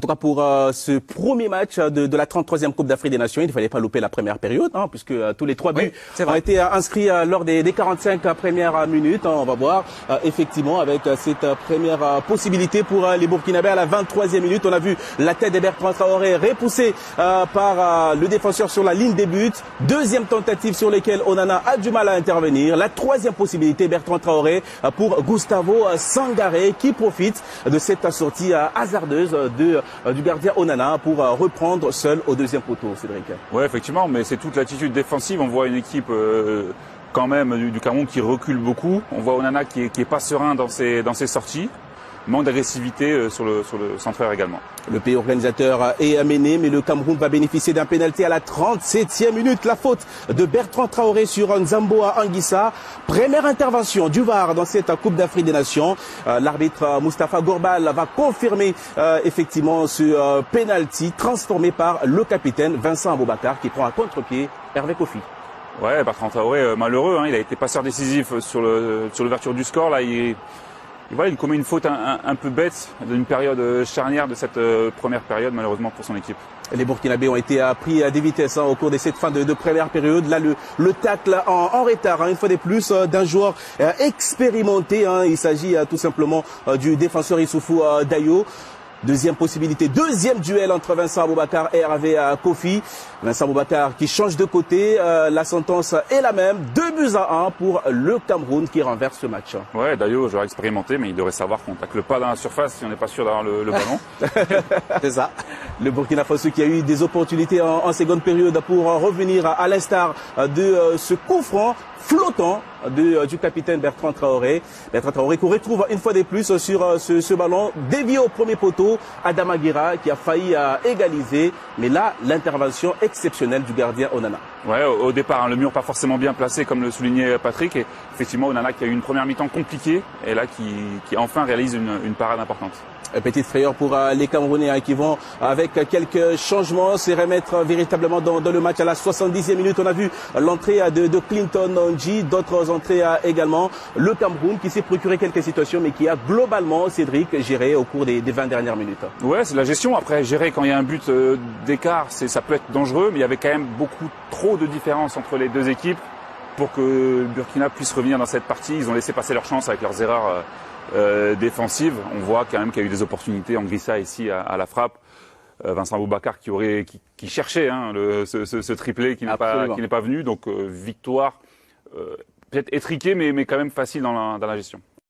tout cas pour ce premier match de la 33e Coupe d'Afrique des Nations. Il ne fallait pas louper la première période, puisque tous les 3 buts ont été inscrits lors des 45 premières minutes. On va voir effectivement avec cette première possibilité pour les Burkinabés à la 23e minute. On a vu la tête de Bertrand Traoré repoussée par le défenseur sur la ligne des buts. Deuxième tentative sur laquelle Onana a du mal à intervenir. La troisième possibilité, Bertrand Traoré pour Gustavo Sangaré qui profite de cette sortie hasardeuse du gardien Onana pour reprendre seul au deuxième poteau, Cédric. Oui, effectivement, mais c'est toute l'attitude défensive. On voit une équipe quand même du Cameroun qui recule beaucoup. On voit Onana qui est pas serein dans ses sorties. Manque d'agressivité sur le centreur également. Le pays organisateur est mené, mais le Cameroun va bénéficier d'un pénalty à la 37e minute. La faute de Bertrand Traoré sur Nzamboa Anguissa. Première intervention du VAR dans cette Coupe d'Afrique des Nations. L'arbitre Moustapha Gorbal va confirmer effectivement ce pénalty transformé par le capitaine Vincent Aboubakar qui prend à contre-pied Hervé Kofi. Ouais, Bertrand Traoré malheureux, il a été passeur décisif sur l'ouverture du score. Là, il commet une faute un peu bête d'une période charnière de cette première période, malheureusement pour son équipe. Les Burkinabés ont été pris à des vitesses au cours de cette fin de première période. Là, le tacle en retard, une fois de plus, d'un joueur expérimenté. Il s'agit tout simplement du défenseur Issoufou Dayo. Deuxième possibilité, deuxième duel entre Vincent Aboubakar et Hervé Kofi. Vincent Aboubakar qui change de côté. La sentence est la même. 2-1 pour le Cameroun qui renverse ce match. Ouais, Dayo, joueur expérimenté, mais il devrait savoir qu'on ne tacle pas dans la surface si on n'est pas sûr d'avoir le ballon. C'est ça. Le Burkina Faso qui a eu des opportunités en seconde période pour revenir à l'instar de ce coup franc flottant du capitaine Bertrand Traoré. Bertrand Traoré qu'on retrouve une fois de plus sur ce ballon dévié au premier poteau. Adama Guira qui a failli égaliser. Mais là, l'intervention exceptionnelle du gardien Onana. Ouais, au départ, le mur pas forcément bien placé comme le soulignait Patrick. Et effectivement, Onana qui a eu une première mi-temps compliquée et là qui enfin réalise une parade importante. Petite frayeur pour les Camerounais qui vont avec quelques changements se remettre véritablement dans le match à la 70e minute. On a vu l'entrée de Clinton Ndji, d'autres entrées également. Le Cameroun qui s'est procuré quelques situations mais qui a globalement, Cédric, géré au cours des 20 dernières minutes. Ouais, c'est la gestion. Après, gérer quand il y a un but d'écart, ça peut être dangereux, mais il y avait quand même beaucoup trop de différence entre les deux équipes pour que Burkina puisse revenir dans cette partie. Ils ont laissé passer leur chance avec leurs erreurs défensive. On voit quand même qu'il y a eu des opportunités. Anguissa ici à la frappe. Vincent Aboubakar qui cherchait ce triplé qui n'est pas venu. Donc victoire peut-être étriquée mais quand même facile dans la gestion.